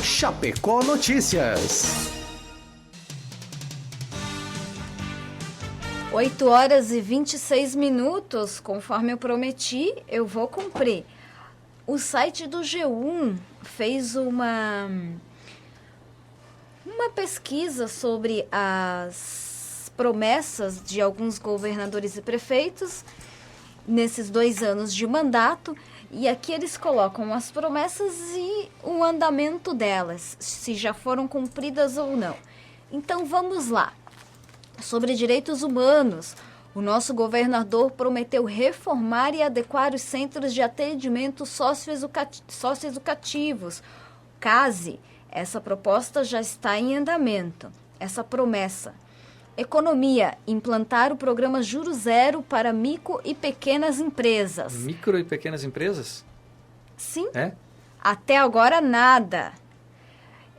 Chapecó Notícias. 8h26, conforme eu prometi, eu vou cumprir. O site do G1 fez uma pesquisa sobre as promessas de alguns governadores e prefeitos nesses 2 anos de mandato, e aqui eles colocam as promessas e o andamento delas, se já foram cumpridas ou não. Então vamos lá. Sobre direitos humanos, o nosso governador prometeu reformar e adequar os centros de atendimento socioeducativos, CASE. Essa proposta já está em andamento, essa promessa. Economia, implantar o programa Juro Zero para micro e pequenas empresas. Micro e pequenas empresas? Sim. É? Até agora nada.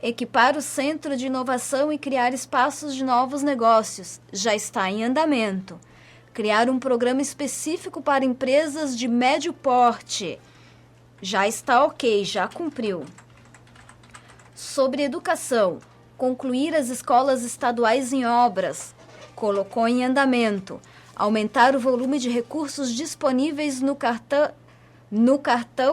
Equipar o Centro de Inovação e criar espaços de novos negócios. Já está em andamento. Criar um programa específico para empresas de médio porte. Já está ok, já cumpriu. Sobre educação. Concluir as escolas estaduais em obras. Colocou em andamento. Aumentar o volume de recursos disponíveis no cartão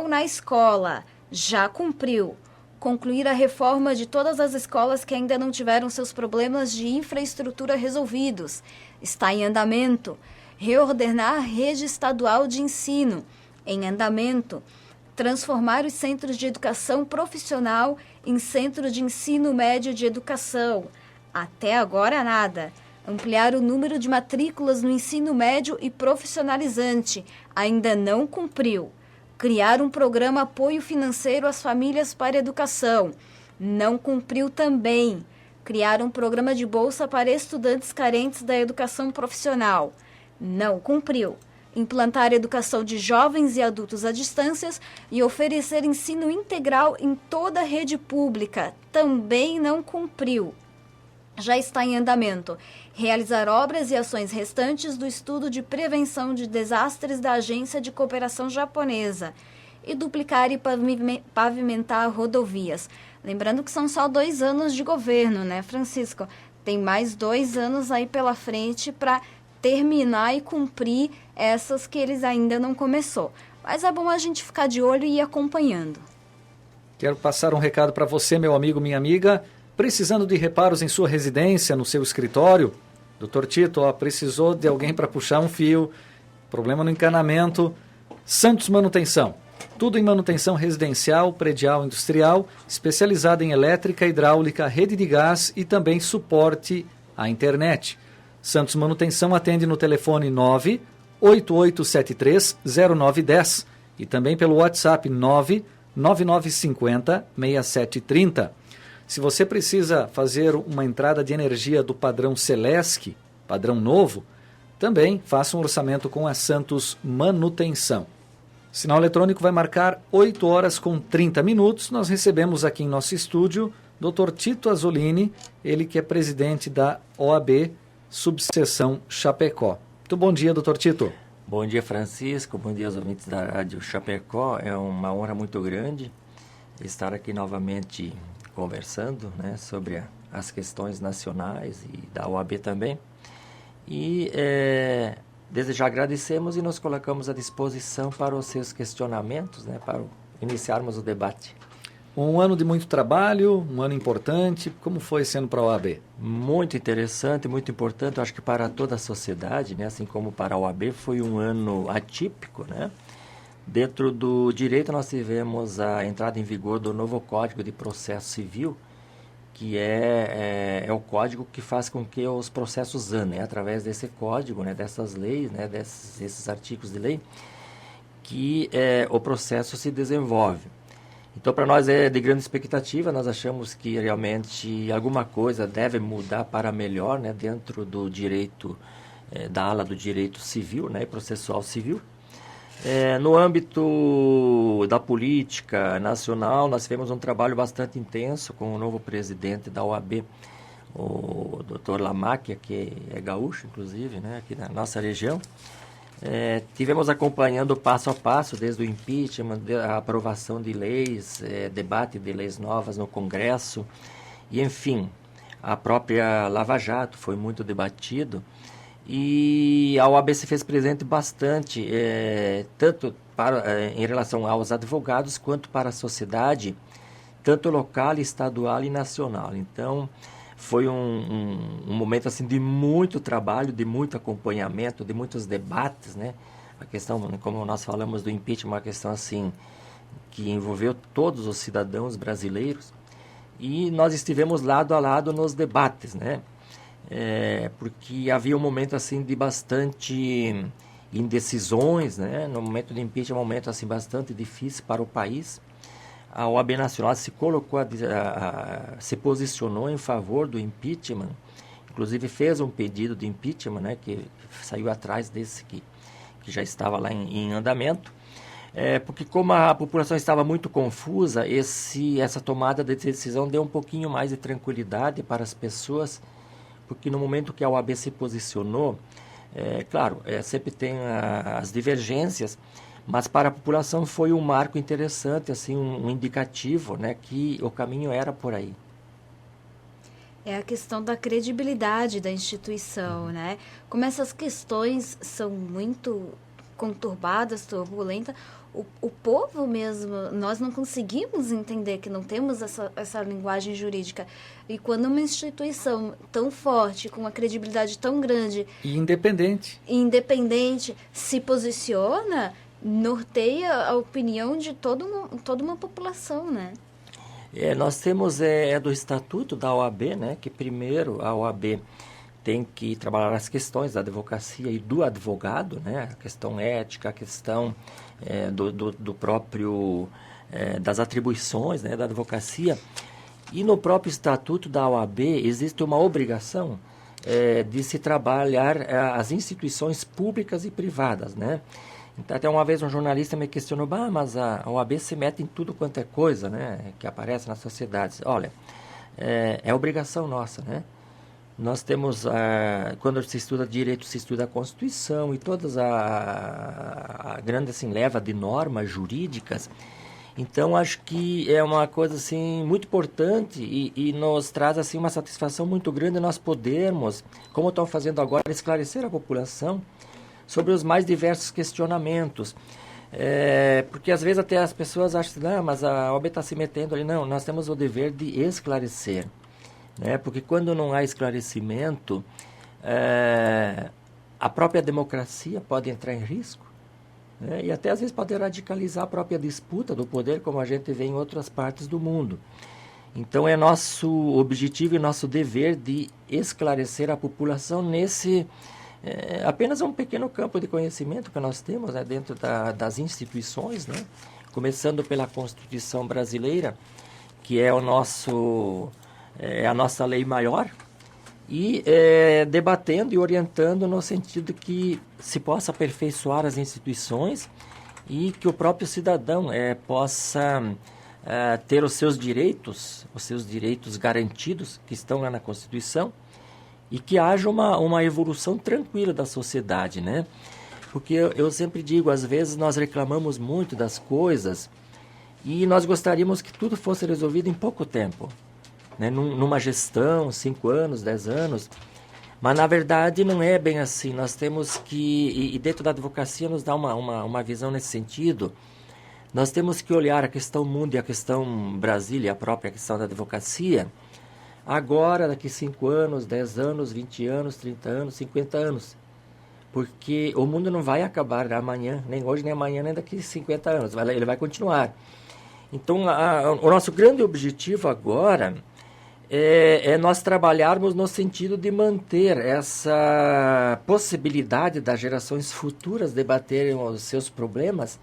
na escola. Já cumpriu. Concluir a reforma de todas as escolas que ainda não tiveram seus problemas de infraestrutura resolvidos. Está em andamento. Reordenar a rede estadual de ensino. Em andamento. Transformar os centros de educação profissional em centro de ensino médio de educação. Até agora nada. Ampliar o número de matrículas no ensino médio e profissionalizante. Ainda não cumpriu. Criar um programa apoio financeiro às famílias para educação. Não cumpriu também. Criar um programa de bolsa para estudantes carentes da educação profissional. Não cumpriu. Implantar educação de jovens e adultos à distância e oferecer ensino integral em toda a rede pública. Também não cumpriu. Já está em andamento. Realizar obras e ações restantes do estudo de prevenção de desastres da Agência de Cooperação Japonesa. E duplicar e pavimentar rodovias. Lembrando que são só 2 anos de governo, né, Francisco? Tem mais 2 anos aí pela frente para terminar e cumprir essas que eles ainda não começou. Mas é bom a gente ficar de olho e ir acompanhando. Quero passar um recado para você, meu amigo, minha amiga. Precisando de reparos em sua residência, no seu escritório? Dr. Tito, precisou de alguém para puxar um fio, problema no encanamento. Santos Manutenção. Tudo em manutenção residencial, predial, industrial, especializada em elétrica, hidráulica, rede de gás e também suporte à internet. Santos Manutenção atende no telefone 988730910 e também pelo WhatsApp 999506730. Se você precisa fazer uma entrada de energia do padrão Celesc, padrão novo, também faça um orçamento com a Santos Manutenção. O sinal eletrônico vai marcar 8h30. Nós recebemos aqui em nosso estúdio Dr. Tito Azzolini, ele que é presidente da OAB Subseção Chapecó. Muito bom dia, Dr. Tito. Bom dia, Francisco. Bom dia aos ouvintes da Rádio Chapecó. É uma honra muito grande estar aqui novamente conversando, né, sobre as questões nacionais e da OAB também. E desde já agradecemos e nos colocamos à disposição para os seus questionamentos, né, para iniciarmos o debate. Um ano de muito trabalho, um ano importante. Como foi esse ano para a OAB? Muito interessante, muito importante. Eu acho que para toda a sociedade, né, assim como para a OAB, foi um ano atípico, né? Dentro do direito, nós tivemos a entrada em vigor do novo Código de Processo Civil, que é o código que faz com que os processos andem. É através desse código, né, dessas leis, né, desses artigos de lei, que o processo se desenvolve. Então, para nós é de grande expectativa. Nós achamos que realmente alguma coisa deve mudar para melhor, né, dentro do direito, da ala do direito civil, né, e processual civil. No âmbito da política nacional, nós tivemos um trabalho bastante intenso com o novo presidente da OAB, o Dr. Lamáquia, que é gaúcho, inclusive, né, aqui na nossa região. Tivemos acompanhando passo a passo, desde o impeachment, a aprovação de leis, debate de leis novas no Congresso, e enfim, a própria Lava Jato foi muito debatido, e a OAB se fez presente bastante, tanto em relação aos advogados, quanto para a sociedade, tanto local, estadual e nacional. Então, foi um momento assim, de muito trabalho, de muito acompanhamento, de muitos debates, né? A questão, como nós falamos do impeachment, uma questão assim, que envolveu todos os cidadãos brasileiros, e nós estivemos lado a lado nos debates, né? Porque havia um momento assim de bastante indecisões, né? No momento do impeachment, um momento assim bastante difícil para o país. A OAB Nacional se colocou, se posicionou em favor do impeachment, inclusive fez um pedido de impeachment, né, que saiu atrás desse que já estava lá em andamento, porque como a população estava muito confusa, essa tomada de decisão deu um pouquinho mais de tranquilidade para as pessoas, porque no momento que a OAB se posicionou, claro, sempre tem as divergências, mas para a população foi um marco interessante, assim, um indicativo, né, que o caminho era por aí. É a questão da credibilidade da instituição, né? Como essas questões são muito conturbadas, turbulentas, o povo mesmo, nós não conseguimos entender que não temos essa linguagem jurídica. E quando uma instituição tão forte, com uma credibilidade tão grande... E independente se posiciona... norteia a opinião de toda uma população, né? Nós temos do Estatuto da OAB, né, que primeiro a OAB tem que trabalhar as questões da advocacia e do advogado, né, a questão ética, a questão do próprio, das atribuições, né, da advocacia. E no próprio Estatuto da OAB existe uma obrigação de se trabalhar as instituições públicas e privadas, né? Então, até uma vez um jornalista me questionou, mas a OAB se mete em tudo quanto é coisa, né, que aparece nas sociedades. Olha, é obrigação nossa, né? Nós temos, quando se estuda direito, se estuda a Constituição e todas a grande assim, leva de normas jurídicas. Então, acho que é uma coisa assim, muito importante e nos traz assim, uma satisfação muito grande nós podermos, como estão fazendo agora, esclarecer a população sobre os mais diversos questionamentos. Porque às vezes até as pessoas acham que mas a OAB está se metendo ali. Não, nós temos o dever de esclarecer, né? Porque quando não há esclarecimento, a própria democracia pode entrar em risco, né? E até às vezes pode radicalizar a própria disputa do poder, como a gente vê em outras partes do mundo. Então é nosso objetivo e nosso dever de esclarecer a população nesse... apenas um pequeno campo de conhecimento que nós temos, né, dentro das instituições, né, começando pela Constituição brasileira, que é a nossa lei maior, e debatendo e orientando no sentido que se possa aperfeiçoar as instituições e que o próprio cidadão possa ter os seus direitos garantidos, que estão lá na Constituição, e que haja uma evolução tranquila da sociedade, né? Porque eu sempre digo, às vezes nós reclamamos muito das coisas e nós gostaríamos que tudo fosse resolvido em pouco tempo, né? Numa gestão, 5 anos, 10 anos, mas na verdade não é bem assim. Nós temos que, e dentro da advocacia nos dá uma visão nesse sentido, nós temos que olhar a questão mundo e a questão Brasil e a própria questão da advocacia, agora, daqui 5 anos, 10 anos, 20 anos, 30 anos, 50 anos. Porque o mundo não vai acabar amanhã, nem hoje, nem amanhã, nem daqui 50 anos. Ele vai continuar. Então, o nosso grande objetivo agora é nós trabalharmos no sentido de manter essa possibilidade das gerações futuras debaterem os seus problemas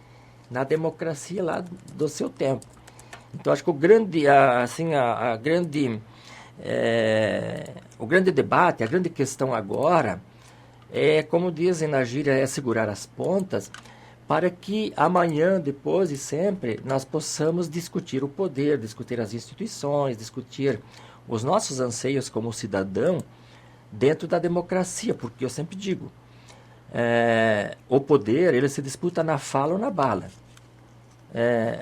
na democracia lá do seu tempo. Então, acho que o grande debate, a grande questão agora como dizem na gíria, segurar as pontas para que amanhã, depois e sempre, nós possamos discutir o poder, discutir as instituições, discutir os nossos anseios como cidadão dentro da democracia, porque eu sempre digo, o poder, ele se disputa na fala ou na bala.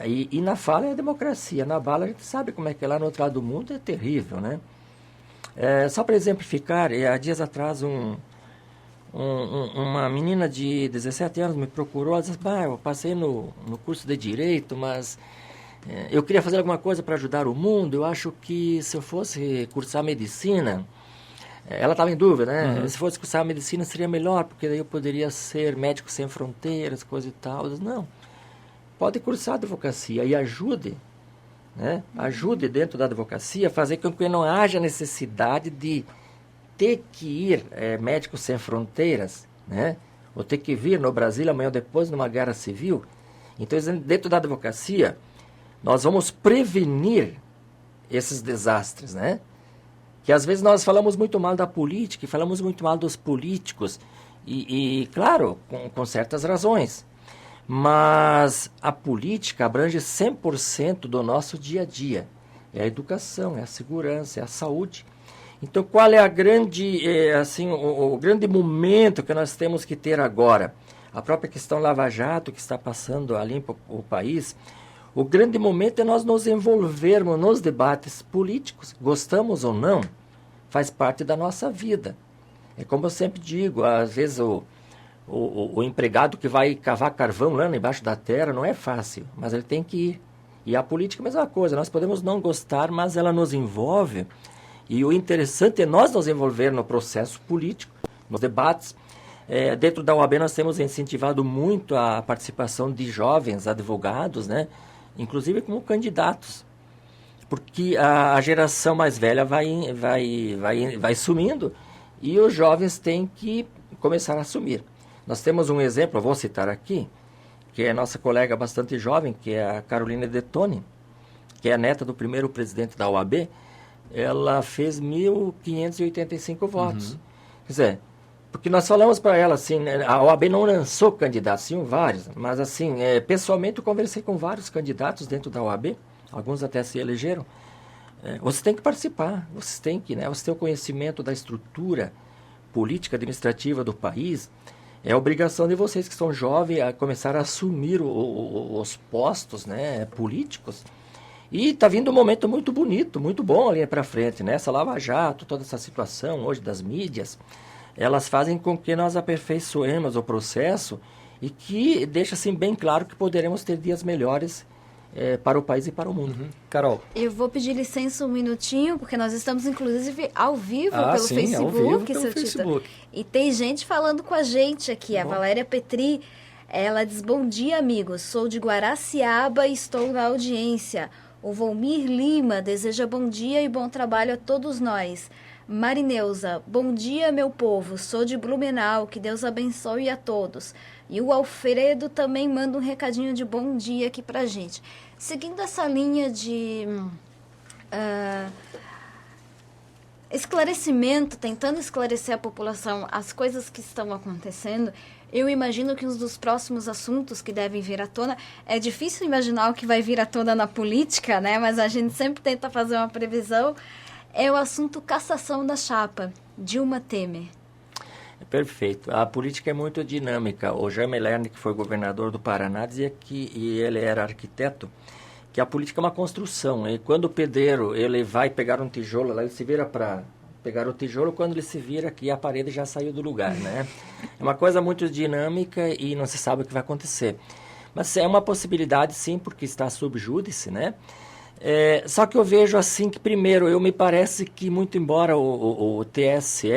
E na fala é a democracia, na bala a gente sabe como é que é lá no outro lado do mundo, é terrível, né? Só para exemplificar, há dias atrás uma menina de 17 anos me procurou, ela disse, eu passei no curso de Direito, mas eu queria fazer alguma coisa para ajudar o mundo, eu acho que se eu fosse cursar Medicina, ela estava em dúvida, né? Se fosse cursar Medicina seria melhor, porque daí eu poderia ser médico sem fronteiras, coisa e tal. Eu disse, não, pode cursar Advocacia e ajude, né? Ajude dentro da advocacia a fazer com que não haja necessidade de ter que ir Médicos Sem Fronteiras, né? Ou ter que vir no Brasil amanhã ou depois numa guerra civil. Então, dentro da advocacia, nós vamos prevenir esses desastres, né? Que às vezes nós falamos muito mal da política e falamos muito mal dos políticos, e claro, com certas razões. Mas a política abrange 100% do nosso dia a dia. É a educação, é a segurança, é a saúde. Então, qual é a grande, o grande momento que nós temos que ter agora? A própria questão Lava Jato, que está passando a limpo o país, o grande momento é nós nos envolvermos nos debates políticos, gostamos ou não, faz parte da nossa vida. É como eu sempre digo, às vezes o empregado que vai cavar carvão lá embaixo da terra não é fácil, mas ele tem que ir. E a política é a mesma coisa, nós podemos não gostar, mas ela nos envolve. E o interessante é nós nos envolver no processo político, nos debates. Dentro da OAB nós temos incentivado muito a participação de jovens advogados, né? Inclusive como candidatos, porque a geração mais velha vai sumindo e os jovens têm que começar a assumir. Nós temos um exemplo, eu vou citar aqui, que é a nossa colega bastante jovem, que é a Carolina Detoni, que é a neta do primeiro presidente da OAB. Ela fez 1.585 votos. Quer dizer, porque nós falamos para ela assim, a OAB não lançou candidatos, sim, vários, mas assim, pessoalmente eu conversei com vários candidatos dentro da OAB, alguns até se elegeram. Você tem que participar, você tem o conhecimento da estrutura política administrativa do país. É obrigação de vocês que são jovens a começar a assumir os postos, né, políticos. E está vindo um momento muito bonito, muito bom ali para frente, né? Essa Lava Jato, toda essa situação hoje das mídias, elas fazem com que nós aperfeiçoemos o processo e que deixa assim bem claro que poderemos ter dias melhores para o país e para o mundo. Carol. Eu vou pedir licença um minutinho, porque nós estamos inclusive ao vivo pelo sim, Facebook, ao vivo pelo seu Facebook. Tito. E tem gente falando com a gente aqui, a Valéria Petri. Ela diz, bom dia, amigos, sou de Guaraciaba e estou na audiência. O Volmir Lima deseja bom dia e bom trabalho a todos nós. Marineuza, bom dia, meu povo, sou de Blumenau, que Deus abençoe a todos. E o Alfredo também manda um recadinho de bom dia aqui pra gente. Seguindo essa linha de esclarecimento, tentando esclarecer a população as coisas que estão acontecendo, eu imagino que um dos próximos assuntos que devem vir à tona, é difícil imaginar o que vai vir à tona na política, né? Mas a gente sempre tenta fazer uma previsão, é o assunto cassação da chapa, Dilma Temer. Perfeito. A política é muito dinâmica. O Jaime Lerner, que foi governador do Paraná, dizia que, e ele era arquiteto, que a política é uma construção. E quando o pedreiro ele vai pegar um tijolo, lá ele se vira para pegar o tijolo, quando ele se vira aqui, a parede já saiu do lugar, né? É uma coisa muito dinâmica e não se sabe o que vai acontecer. Mas é uma possibilidade, sim, porque está sob júdice, né? Só que eu vejo assim que, primeiro, me parece que, muito embora o TSE,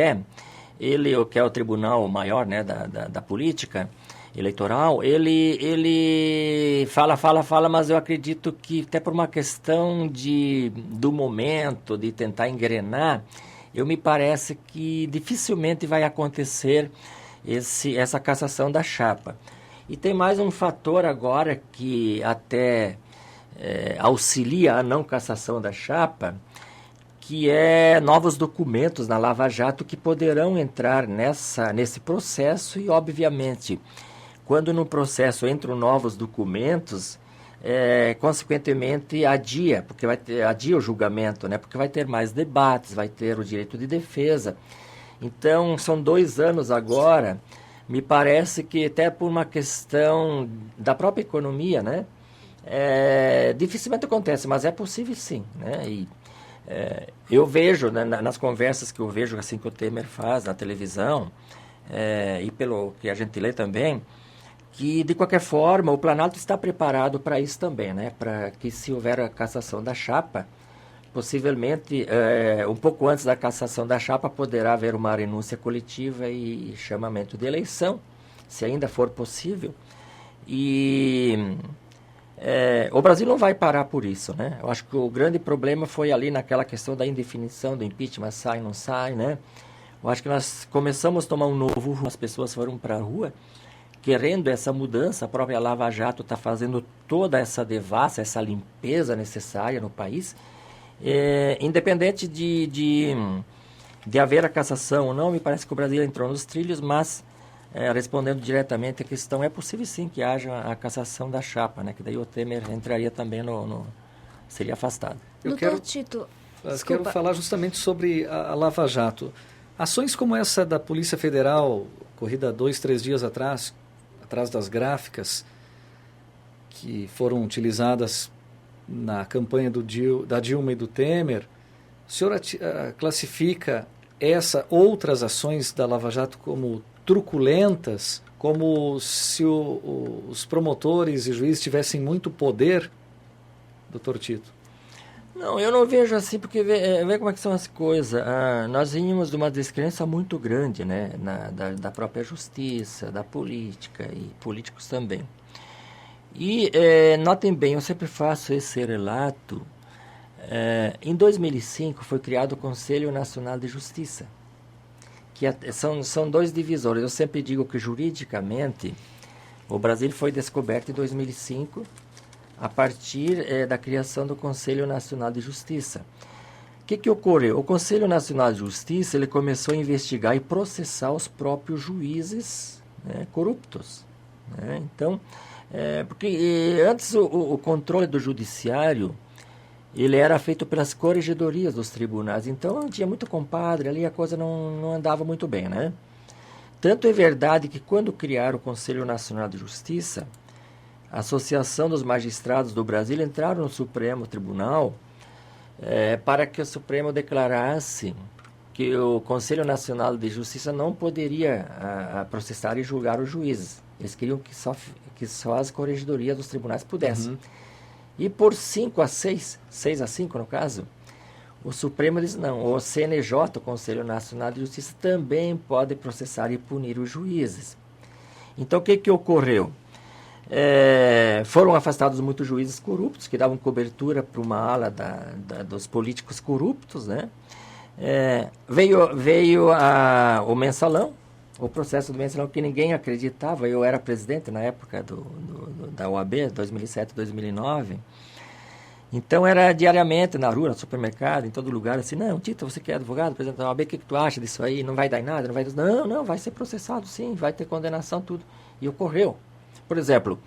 ele, que é o tribunal maior, né, da política eleitoral, ele fala, mas eu acredito que até por uma questão do momento, de tentar engrenar, me parece que dificilmente vai acontecer essa cassação da chapa. E tem mais um fator agora que até auxilia a não cassação da chapa, que é novos documentos na Lava Jato que poderão entrar nesse processo e, obviamente, quando no processo entram novos documentos, consequentemente adia o julgamento, né? Porque vai ter mais debates, vai ter o direito de defesa. Então, são 2 anos agora me parece que até por uma questão da própria economia, né? Dificilmente acontece, mas é possível sim, né? E eu vejo, né, nas conversas que eu vejo assim que o Temer faz na televisão, e pelo que a gente lê também, que de qualquer forma o Planalto está preparado para isso também, né? Para que se houver a cassação da chapa, possivelmente um pouco antes da cassação da chapa poderá haver uma renúncia coletiva e chamamento de eleição, se ainda for possível. E o Brasil não vai parar por isso, né? Eu acho que o grande problema foi ali naquela questão da indefinição do impeachment, sai, não sai, né? Eu acho que nós começamos a tomar um novo rumo, as pessoas foram para a rua querendo essa mudança. A própria Lava Jato está fazendo toda essa devassa, essa limpeza necessária no país, independente de haver a cassação ou não. Me parece que o Brasil entrou nos trilhos, mas respondendo diretamente a questão, é possível sim que haja a cassação da chapa, né? Que daí o Temer entraria também seria afastado. Doutor Tito, Quero falar justamente sobre a Lava Jato. Ações como essa da Polícia Federal, ocorrida 2, 3 dias atrás das gráficas, que foram utilizadas na campanha da Dilma e do Temer, o senhor classifica outras ações da Lava Jato como truculentas, como se os promotores e juízes tivessem muito poder, doutor Tito? Não, eu não vejo assim, porque vê como é que são as coisas. Nós vínhamos de uma descrença muito grande, né, da própria justiça, da política e políticos também. E notem bem, eu sempre faço esse relato. Em 2005 foi criado o Conselho Nacional de Justiça, que são dois divisores. Eu sempre digo que juridicamente o Brasil foi descoberto em 2005 a partir da criação do Conselho Nacional de Justiça. O que ocorreu? O Conselho Nacional de Justiça ele começou a investigar e processar os próprios juízes, né, corruptos, né? Então, porque antes o controle do judiciário ele era feito pelas corregedorias dos tribunais, então tinha muito compadre ali, a coisa não andava muito bem, né? Tanto é verdade que quando criaram o Conselho Nacional de Justiça, a Associação dos Magistrados do Brasil entraram no Supremo Tribunal para que o Supremo declarasse que o Conselho Nacional de Justiça não poderia processar e julgar os juízes. Eles queriam que só as corregedorias dos tribunais pudessem. Uhum. E por 6-5 no caso, o Supremo disse não, o CNJ, o Conselho Nacional de Justiça, também pode processar e punir os juízes. Então o que ocorreu? Foram afastados muitos juízes corruptos, que davam cobertura para uma ala dos políticos corruptos, né? Veio o mensalão, o processo do mensalão que ninguém acreditava. Eu era presidente na época da OAB, 2007, 2009. Então era diariamente na rua, no supermercado, em todo lugar, assim, não, Tito, você que é advogado, presidente da OAB, o que tu acha disso aí? Não vai dar em nada? Não, vai ser processado sim, vai ter condenação, tudo. E ocorreu. Por exemplo,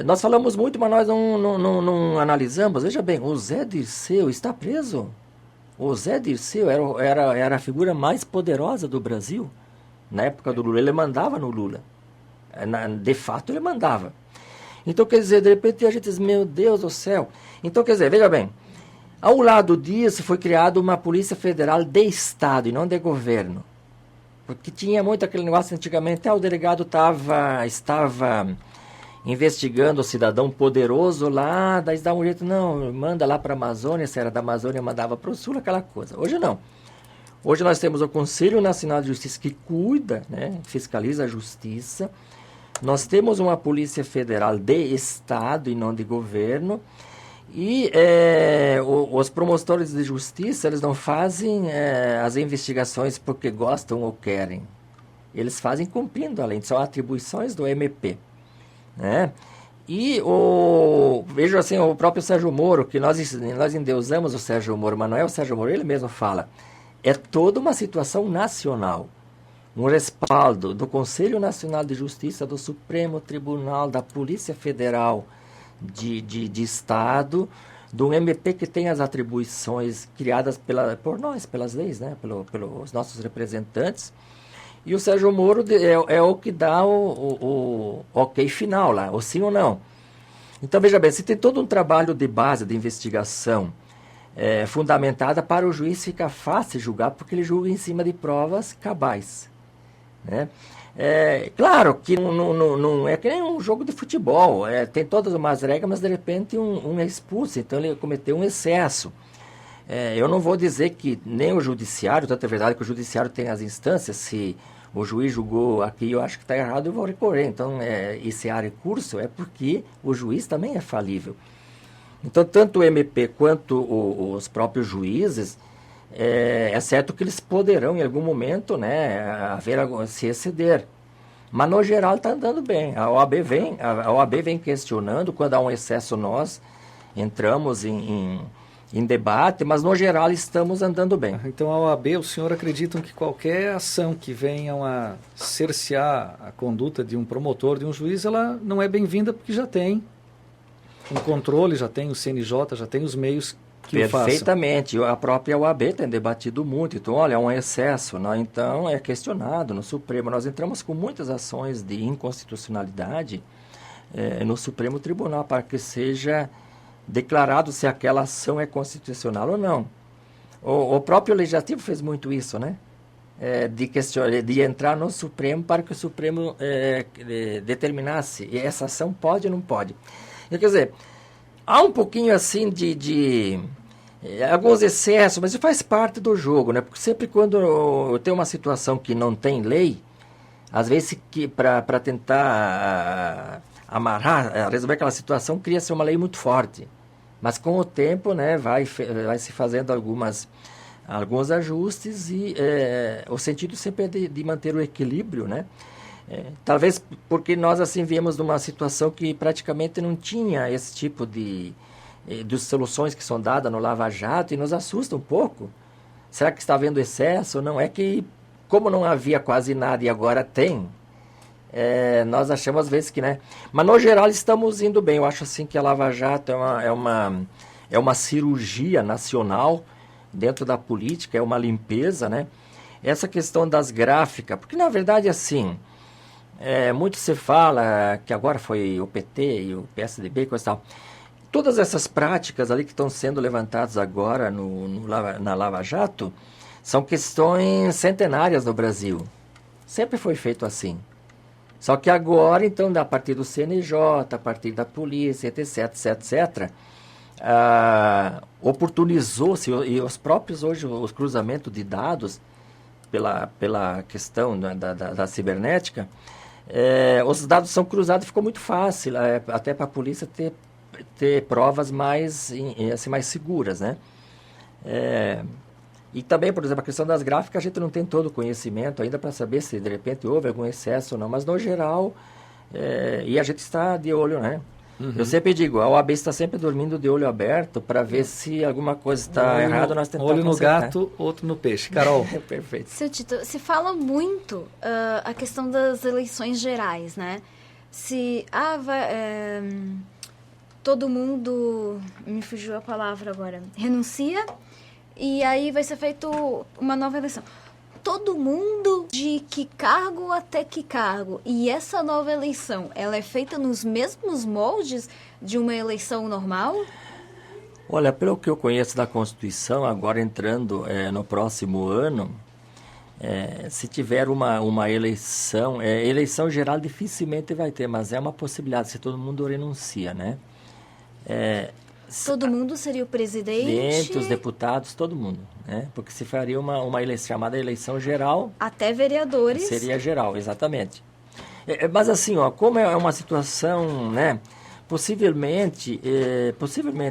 nós falamos muito, mas nós não analisamos. Veja bem, o Zé Dirceu está preso. O Zé Dirceu era a figura mais poderosa do Brasil. Na época do Lula, ele mandava no Lula. De fato, ele mandava. Então, quer dizer, de repente a gente diz, meu Deus do céu. Então, quer dizer, veja bem, ao lado disso foi criada uma Polícia Federal de Estado e não de governo. Porque tinha muito aquele negócio antigamente, o delegado estava investigando o cidadão poderoso lá, daí dá um jeito, não, manda lá para a Amazônia, se era da Amazônia, mandava para o Sul, aquela coisa. Hoje não. Hoje nós temos o Conselho Nacional de Justiça que cuida, né, fiscaliza a justiça. Nós temos uma Polícia Federal de Estado e não de governo. E os promotores de justiça, eles não fazem as investigações porque gostam ou querem. Eles fazem cumprindo a lei, são atribuições do MP. Né? E vejo assim, o próprio Sérgio Moro, que nós endeusamos o Sérgio Moro, mas não é o Sérgio Moro, ele mesmo fala. É toda uma situação nacional. Um respaldo do Conselho Nacional de Justiça, do Supremo Tribunal, da Polícia Federal de Estado, do MP que tem as atribuições criadas por nós, pelas leis, né? pelos nossos representantes. E o Sérgio Moro é o que dá o ok final lá, o sim ou não. Então, veja bem, se tem todo um trabalho de base, de investigação, fundamentada para o juiz, fica fácil julgar, porque ele julga em cima de provas cabais, né? Claro que não é que nem um jogo de futebol, tem todas umas regras, mas de repente um é expulso, então ele cometeu um excesso. Eu não vou dizer que nem o judiciário, tanto é verdade que o judiciário tem as instâncias, se o juiz julgou aqui, eu acho que está errado, eu vou recorrer. Então, esse recurso é porque o juiz também é falível. Então, tanto o MP quanto os próprios juízes, é certo que eles poderão, em algum momento, né, se exceder. Mas, no geral, está andando bem. A OAB vem questionando, quando há um excesso, nós entramos em debate, mas no geral estamos andando bem. Então a OAB, o senhor acredita que qualquer ação que venham a cercear a conduta de um promotor, de um juiz, ela não é bem-vinda porque já tem um controle, já tem o CNJ, já tem os meios que o façam. Perfeitamente. A própria OAB tem debatido muito. Então, olha, é um excesso, né? Então é questionado no Supremo. Nós entramos com muitas ações de inconstitucionalidade no Supremo Tribunal para que seja declarado se aquela ação é constitucional ou não. O próprio Legislativo fez muito isso, né? De entrar no Supremo para que o Supremo determinasse essa ação pode ou não pode. Quer dizer, há um pouquinho assim de alguns excessos, mas isso faz parte do jogo, né? Porque sempre quando tem uma situação que não tem lei, às vezes para tentar amarrar, resolver aquela situação, cria-se uma lei muito forte. Mas com o tempo, né, vai se fazendo alguns ajustes e o sentido sempre é de manter o equilíbrio, né? Talvez porque nós assim viemos de uma situação que praticamente não tinha esse tipo de soluções que são dadas no Lava Jato e nos assusta um pouco. Será que está havendo excesso? Não, é que como não havia quase nada e agora tem, nós achamos às vezes que, né? Mas no geral estamos indo bem. Eu acho assim que a Lava Jato é uma cirurgia nacional dentro da política, é uma limpeza, né? Essa questão das gráficas, porque na verdade assim, muito se fala que agora foi o PT e o PSDB e coisa e tal. Todas essas práticas ali que estão sendo levantadas agora na Lava Jato são questões centenárias no Brasil. Sempre foi feito assim. Só que agora, então, a partir do CNJ, a partir da polícia, etc, oportunizou-se, e os próprios hoje, os cruzamentos de dados, pela questão da cibernética, os dados são cruzados e ficou muito fácil, até para a polícia ter provas mais seguras, né? E também, por exemplo, a questão das gráficas, a gente não tem todo o conhecimento ainda para saber se de repente houve algum excesso ou não, mas no geral, e a gente está de olho, né? Uhum. Eu sempre digo, a OAB está sempre dormindo de olho aberto para ver se alguma coisa está errada, nós tentamos olho consertar. no gato, outro no peixe. Carol. Perfeito. Seu Tito, se fala muito a questão das eleições gerais, né? Todo mundo, me fugiu a palavra agora, renuncia e aí vai ser feito uma nova eleição. Todo mundo de que cargo até que cargo? E essa nova eleição, ela é feita nos mesmos moldes de uma eleição normal? Olha, pelo que eu conheço da Constituição, agora entrando no próximo ano, se tiver uma eleição, eleição geral dificilmente vai ter, mas é uma possibilidade, se todo mundo renuncia, né? Todo mundo seria o presidente? Os deputados, todo mundo, né? Porque se faria uma eleição chamada eleição geral... Até vereadores? Seria geral, exatamente. Mas assim, como é uma situação, né? Possivelmente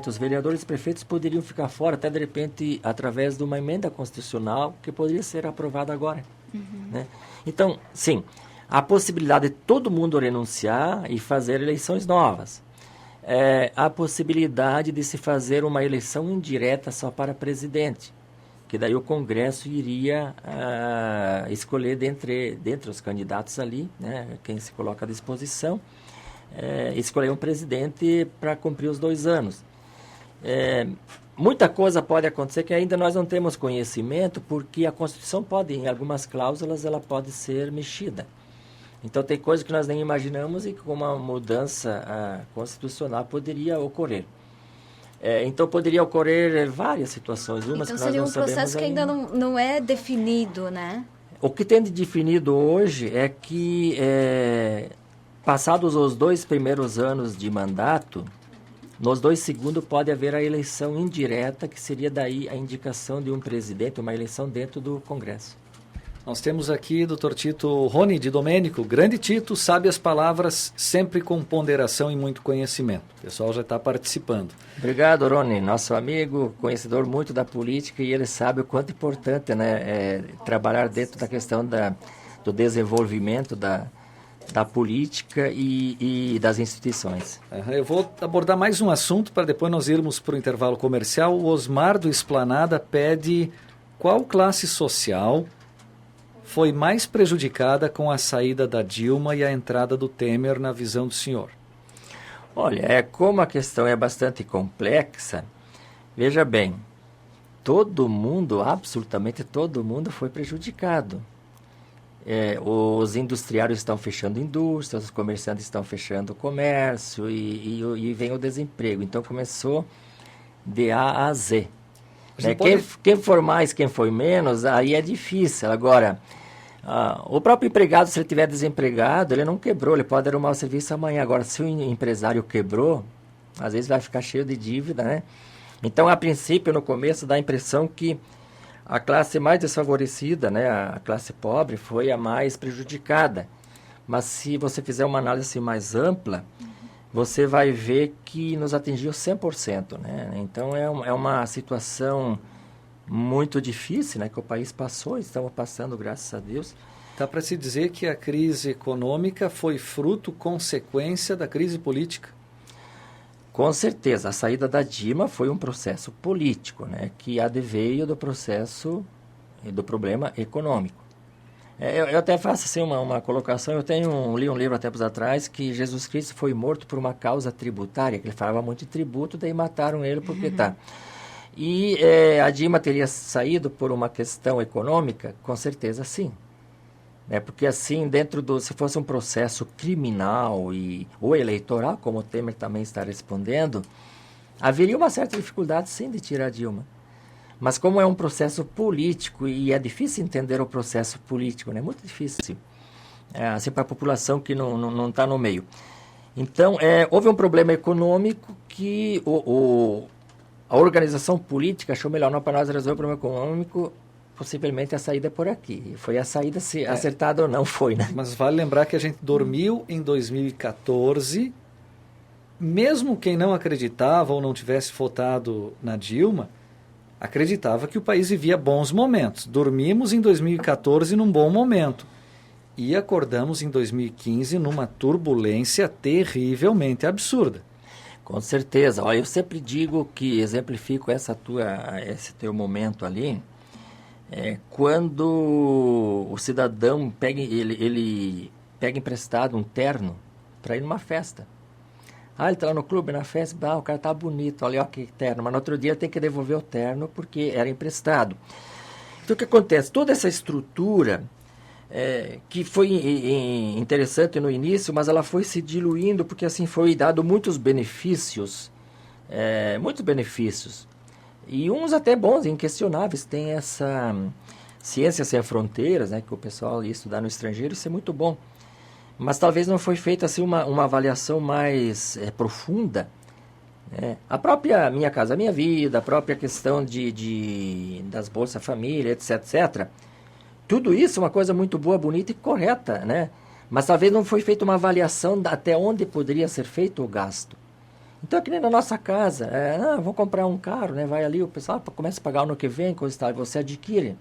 os vereadores e prefeitos poderiam ficar fora, até de repente, através de uma emenda constitucional que poderia ser aprovada agora. Uhum. Né? Então, sim, a possibilidade de todo mundo renunciar e fazer eleições novas. A possibilidade de se fazer uma eleição indireta só para presidente, que daí o Congresso iria escolher dentre os candidatos ali, né, quem se coloca à disposição, escolher um presidente para cumprir os 2 anos. muita coisa pode acontecer que ainda nós não temos conhecimento, porque a Constituição pode, em algumas cláusulas, ela pode ser mexida. Então, tem coisas que nós nem imaginamos e que com uma mudança constitucional poderia ocorrer. Então, poderia ocorrer várias situações. Umas Então, que nós seria não um processo sabemos que ainda não é definido, né? O que tem de definido hoje é que, passados os 2 primeiros anos de mandato, nos 2 segundos pode haver a eleição indireta, que seria daí a indicação de um presidente, uma eleição dentro do Congresso. Nós temos aqui, doutor Tito Rony de Domênico. Grande Tito, sabe as palavras, sempre com ponderação e muito conhecimento. O pessoal já está participando. Obrigado, Rony, nosso amigo, conhecedor muito da política, e ele sabe o quanto importante, né, trabalhar dentro da questão do desenvolvimento da política e das instituições. Eu vou abordar mais um assunto para depois nós irmos para o intervalo comercial. O Osmar do Esplanada pede qual classe social foi mais prejudicada com a saída da Dilma e a entrada do Temer na visão do senhor? Olha, como a questão é bastante complexa, veja bem, todo mundo, absolutamente todo mundo foi prejudicado. Os industriários estão fechando indústrias, os comerciantes estão fechando o comércio e vem o desemprego. Então começou de A a Z. Quem for mais, quem for menos, aí é difícil. Agora, o próprio empregado, se ele estiver desempregado, ele não quebrou, ele pode arrumar o serviço amanhã. Agora, se o empresário quebrou, às vezes vai ficar cheio de dívida, né? Então, a princípio, no começo, dá a impressão que a classe mais desfavorecida, né, a classe pobre, foi a mais prejudicada. Mas se você fizer uma análise mais ampla, você vai ver que nos atingiu 100%, né? Então, é uma situação muito difícil, né, que o país passou, estamos passando, graças a Deus. Dá para se dizer que a crise econômica foi fruto, consequência da crise política? Com certeza, a saída da Dilma foi um processo político, né, que adveio do processo e do problema econômico. Eu até faço assim uma colocação, li um livro há tempos atrás que Jesus Cristo foi morto por uma causa tributária, que ele falava muito de tributo, daí mataram ele porque E a Dilma teria saído por uma questão econômica? Com certeza sim. Porque assim, se fosse um processo criminal ou eleitoral, como o Temer também está respondendo, haveria uma certa dificuldade sim de tirar a Dilma. Mas como é um processo político, e é difícil entender o processo político, né? Muito difícil, assim, para a população que não está no meio. Então, houve um problema econômico que a organização política achou melhor, não, para nós resolver o problema econômico, possivelmente a saída é por aqui. Foi a saída, se acertada ou não, foi, né? Mas vale lembrar que a gente dormiu em 2014, mesmo quem não acreditava ou não tivesse votado na Dilma, acreditava que o país vivia bons momentos. Dormimos em 2014 num bom momento e acordamos em 2015 numa turbulência terrivelmente absurda. Com certeza. Olha, eu sempre digo que exemplifico esse teu momento ali, quando o cidadão ele pega emprestado um terno para ir numa festa. Ele está lá no clube, na festa, o cara tá bonito, olha que terno, mas no outro dia tem que devolver o terno porque era emprestado. Então o que acontece? Toda essa estrutura que foi interessante no início, mas ela foi se diluindo porque assim foi dado muitos benefícios, e uns até bons, inquestionáveis. Tem essa Ciência Sem Fronteiras, né, que o pessoal ia estudar no estrangeiro, isso é muito bom. Mas talvez não foi feita assim, uma avaliação mais profunda. A própria Minha Casa Minha Vida, a própria questão das Bolsa Família, etc. Tudo isso é uma coisa muito boa, bonita e correta, né? Mas talvez não foi feita uma avaliação até onde poderia ser feito o gasto. Então, é que nem na nossa casa, vou comprar um carro, né? Vai ali, o pessoal começa a pagar no que vem, coisa e tal, você adquire.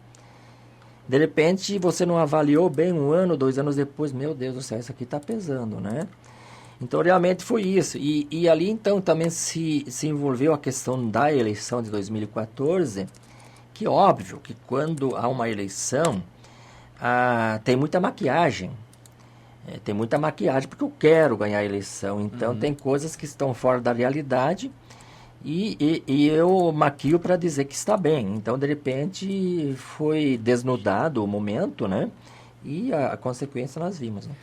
De repente, você não avaliou bem 1 ano, 2 anos depois, meu Deus do céu, isso aqui está pesando, né? Então, realmente foi isso. E ali, então, também se envolveu a questão da eleição de 2014, que óbvio que quando há uma eleição, tem muita maquiagem. Tem muita maquiagem porque eu quero ganhar a eleição. Então, tem coisas que estão fora da realidade E eu maquio para dizer que está bem. Então, de repente, foi desnudado o momento, né? E a consequência nós vimos, né?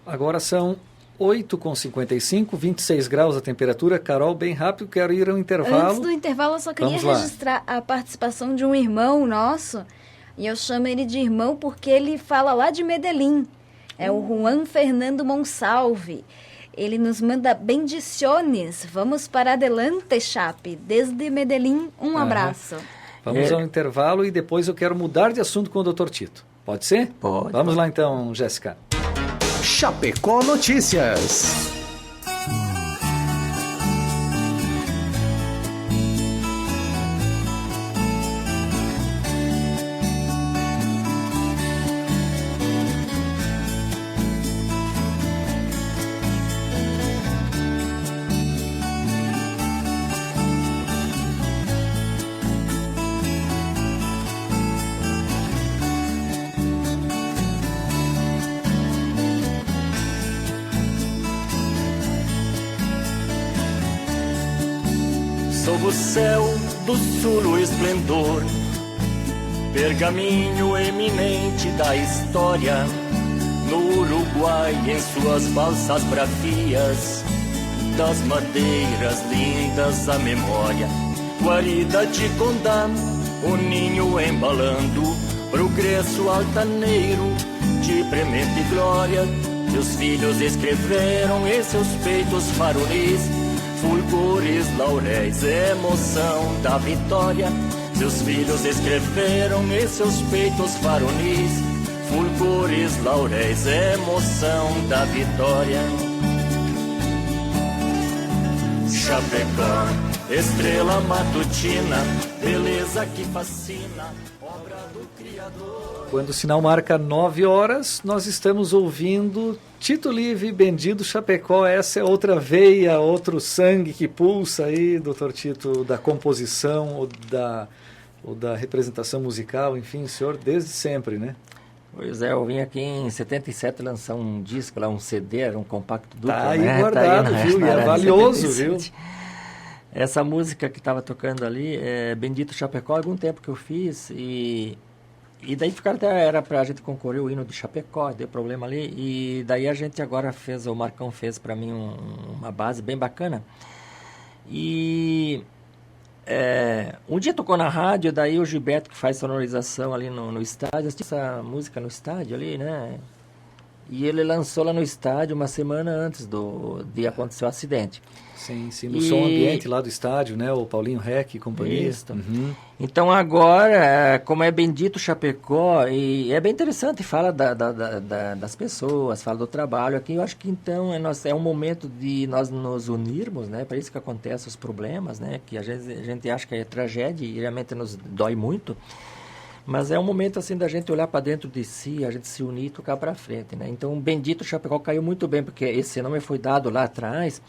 Agora são 8h55, 26 graus a temperatura. Carol, bem rápido, quero ir ao intervalo. Antes do intervalo, eu só queria Vamos lá. registrar a participação de um irmão nosso. E eu chamo ele de irmão porque ele fala lá de Medellín. É o Juan Fernando Monsalve. Ele nos manda bendiciones. Vamos para adelante, Chape. Desde Medellín, um abraço. Vamos ao intervalo e depois eu quero mudar de assunto com o Dr. Tito. Pode ser? Pode. Vamos lá então, Jéssica. Chapecó Notícias. Sob o céu do sul o esplendor, pergaminho eminente da história, no Uruguai em suas balsas bravias, das madeiras lindas a memória, guarida de Condá, o ninho embalando, progresso altaneiro de premente glória, seus filhos escreveram em seus peitos farolis, fulgores, lauréis, emoção da vitória. Seus filhos escreveram em seus peitos faronis, fulgores, lauréis, emoção da vitória. Chapecó, estrela matutina, beleza que fascina, obra do Criador. Quando o sinal marca 9 horas, nós estamos ouvindo Tito Live, Bendido Chapecó. Essa é outra veia, outro sangue que pulsa aí, doutor Tito, da composição ou da representação musical, enfim, o senhor desde sempre, né? Pois é, eu vim aqui em 77 lançar um disco lá, um CD, era um compacto duplo, Tá aí né? guardado, tá aí viu? E é valioso, 77. Essa música que estava tocando ali, é Bendito Chapecó, há algum tempo que eu fiz, e daí ficaram até, era pra gente concorrer o hino de Chapecó, deu problema ali, e daí a gente agora fez, o Marcão fez pra mim uma base bem bacana, e um dia tocou na rádio, daí o Gilberto, que faz sonorização ali no estádio, assistiu essa música no estádio ali, né, e ele lançou lá no estádio uma semana antes de acontecer o acidente. Sim, no som ambiente lá do estádio, né? O Paulinho Rec e companhia. Isso. Então agora, como é Bendito Chapecó, e é bem interessante, fala das pessoas, fala do trabalho aqui, eu acho que então é um momento de nós nos unirmos, né? Para isso que acontecem os problemas, né? Que a gente acha que é tragédia e realmente nos dói muito, mas é um momento assim da gente olhar para dentro de si, a gente se unir e tocar para frente, né? Então Bendito Chapecó caiu muito bem, porque esse nome foi dado lá atrás.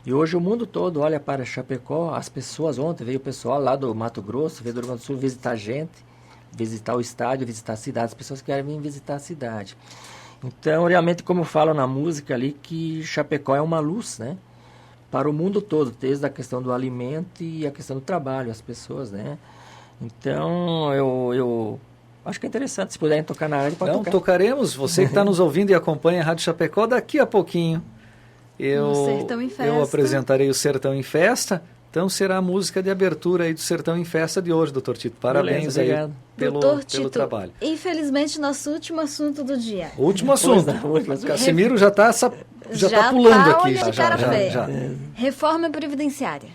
E hoje o mundo todo olha para Chapecó, as pessoas, ontem veio o pessoal lá do Mato Grosso, veio do Rio Grande do Sul visitar a gente, visitar o estádio, visitar a cidade, as pessoas querem vir visitar a cidade. Então, realmente, como eu falo na música ali, que Chapecó é uma luz, né? Para o mundo todo, desde a questão do alimento e a questão do trabalho, as pessoas, né? Então, eu acho que é interessante, se puderem tocar na área, pode tocar. Tocaremos, você que está nos ouvindo e acompanha a Rádio Chapecó, daqui a pouquinho Sertão em Festa. Eu apresentarei o Sertão em Festa, então será a música de abertura aí do Sertão em Festa de hoje, doutor Tito. Parabéns. Beleza, aí pelo Tito, trabalho. Infelizmente, nosso último assunto do dia. O último assunto. Casimiro já está Já pulando tá aqui. olho de cara feia. Já. Reforma previdenciária.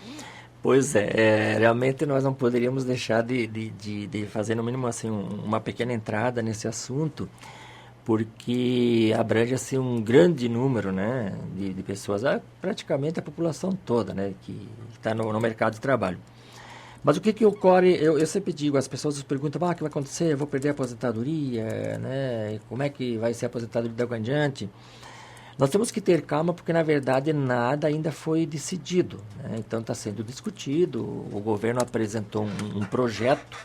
Pois realmente nós não poderíamos deixar de fazer no mínimo assim uma pequena entrada nesse assunto, porque abrange assim um grande número, né, de pessoas, praticamente a população toda, né, que está no mercado de trabalho. Mas o que ocorre, eu sempre digo, as pessoas perguntam, o que vai acontecer, eu vou perder a aposentadoria, né, como é que vai ser a aposentadoria da adiante? Nós temos que ter calma, porque na verdade nada ainda foi decidido, né? Então está sendo discutido, o governo apresentou um projeto,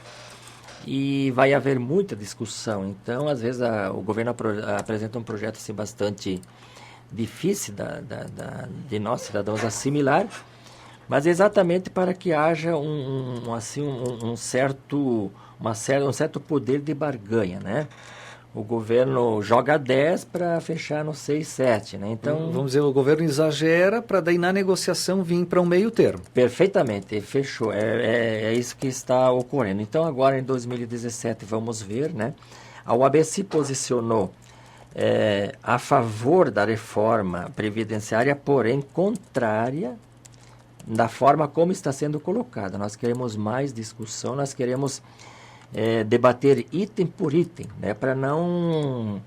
e vai haver muita discussão. Então, às vezes, o governo apresenta um projeto assim, bastante difícil de nós, cidadãos, assimilar, Mas exatamente para que haja um certo poder de barganha, né? O governo joga 10 para fechar no 6, 7, né? Então, vamos dizer, o governo exagera para daí na negociação vir para um meio termo. Perfeitamente, fechou. É isso que está ocorrendo. Então, agora em 2017, vamos ver, né? A OAB se posicionou a favor da reforma previdenciária, porém contrária da forma como está sendo colocada. Nós queremos mais discussão, nós queremos debater item por item, né? Para não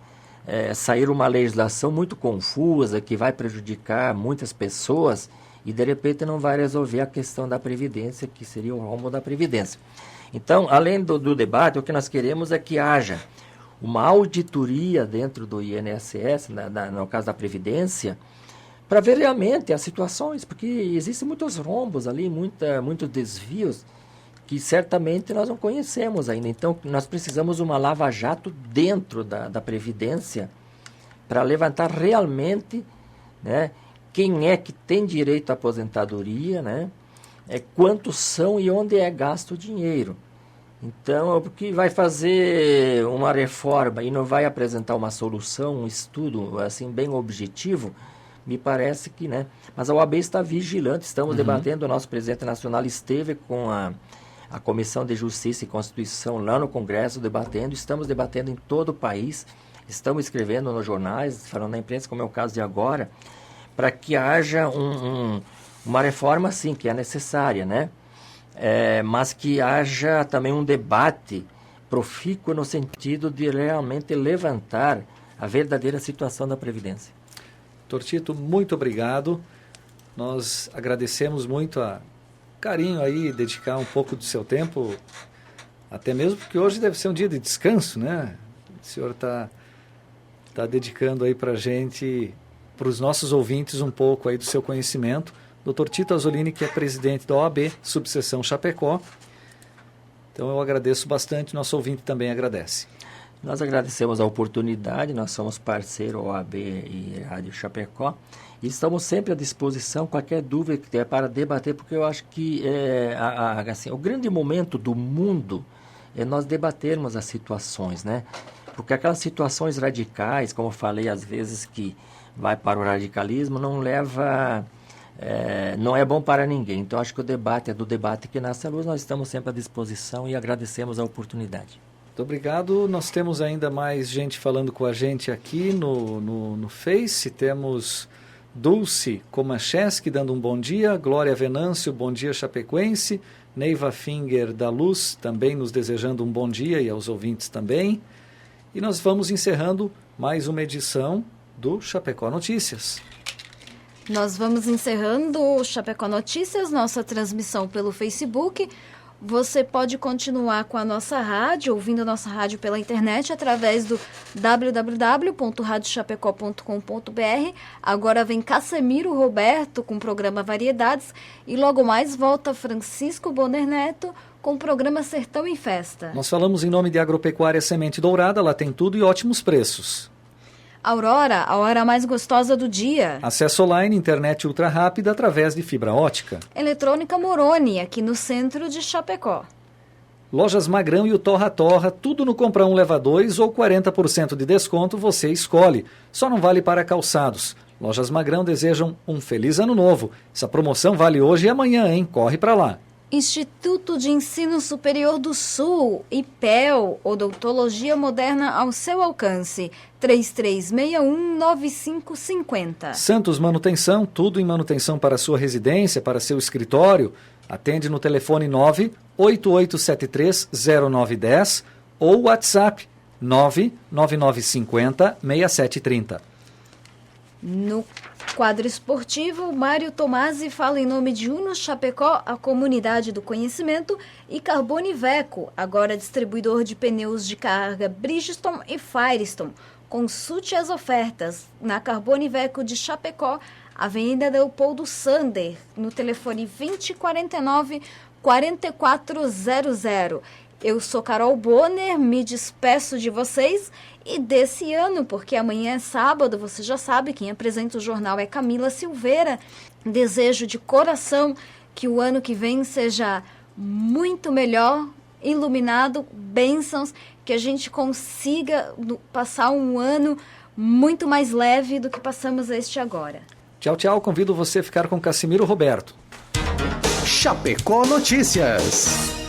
sair uma legislação muito confusa que vai prejudicar muitas pessoas e de repente não vai resolver a questão da Previdência, que seria o rombo da Previdência. Então, além do debate, o que nós queremos é que haja uma auditoria dentro do INSS, no caso da Previdência, para ver realmente as situações, porque existem muitos rombos ali, muitos desvios, que certamente nós não conhecemos ainda. Então, nós precisamos de uma lava-jato dentro da Previdência para levantar realmente, né, quem é que tem direito à aposentadoria, né, quantos são e onde é gasto o dinheiro. Então, porque vai fazer uma reforma e não vai apresentar uma solução, um estudo assim bem objetivo, me parece que, né? Mas a OAB está vigilante, estamos debatendo, o nosso presidente nacional esteve com a Comissão de Justiça e Constituição lá no Congresso debatendo, estamos debatendo em todo o país, estamos escrevendo nos jornais, falando na imprensa, como é o caso de agora, para que haja uma reforma, sim, que é necessária, né? Mas que haja também um debate profícuo no sentido de realmente levantar a verdadeira situação da Previdência. Doutor Tito, muito obrigado. Nós agradecemos muito a carinho aí, dedicar um pouco do seu tempo, até mesmo porque hoje deve ser um dia de descanso, né? O senhor está dedicando aí para a gente, para os nossos ouvintes, um pouco aí do seu conhecimento. Dr. Tito Azzolini, que é presidente da OAB, subseção Chapecó. Então eu agradeço bastante, nosso ouvinte também agradece. Nós agradecemos a oportunidade, nós somos parceiro OAB e Rádio Chapecó e estamos sempre à disposição, qualquer dúvida que tiver para debater, porque eu acho que assim, o grande momento do mundo é nós debatermos as situações, né? Porque aquelas situações radicais, como eu falei, às vezes que vai para o radicalismo, não leva... não é bom para ninguém. Então, acho que o debate é do debate que nasce à luz. Nós estamos sempre à disposição e agradecemos a oportunidade. Muito obrigado. Nós temos ainda mais gente falando com a gente aqui no Face. Temos Dulce Comacheski dando um bom dia. Glória Venâncio, bom dia chapecoense. Neiva Finger da Luz também nos desejando um bom dia e aos ouvintes também. E nós vamos encerrando mais uma edição do Chapecó Notícias. Nós vamos encerrando o Chapecó Notícias, nossa transmissão pelo Facebook. Você pode continuar com a nossa rádio, ouvindo a nossa rádio pela internet, através do www.radiochapecó.com.br. Agora vem Cassemiro Roberto com o programa Variedades e logo mais volta Francisco Bonner Neto com o programa Sertão em Festa. Nós falamos em nome de Agropecuária Semente Dourada, lá tem tudo e ótimos preços. Aurora, a hora mais gostosa do dia. Acesso online, internet ultra rápida através de fibra ótica. Eletrônica Moroni, aqui no centro de Chapecó. Lojas Magrão e o Torra Torra, tudo no Compra 1 Leva 2 ou 40% de desconto, você escolhe. Só não vale para calçados. Lojas Magrão desejam um feliz ano novo. Essa promoção vale hoje e amanhã, hein? Corre para lá. Instituto de Ensino Superior do Sul, IPEL, odontologia moderna ao seu alcance, 3361-9550. Santos Manutenção, tudo em manutenção para sua residência, para seu escritório. Atende no telefone 988730910 ou WhatsApp 99950-6730. No quadro esportivo, Mário Tomasi fala em nome de Uno Chapecó, a comunidade do conhecimento, e Carboniveco, agora distribuidor de pneus de carga Bridgestone e Firestone. Consulte as ofertas na Carboniveco de Chapecó, Avenida Leopoldo Sander, no telefone 2049-4400. Eu sou Carol Bonner, me despeço de vocês e desse ano, porque amanhã é sábado, você já sabe, quem apresenta o jornal é Camila Silveira. Desejo de coração Que o ano que vem seja muito melhor, iluminado, bênçãos, que a gente consiga passar um ano muito mais leve do que passamos este agora. Tchau, tchau. Convido você a ficar com Cassimiro Roberto. Chapecó Notícias.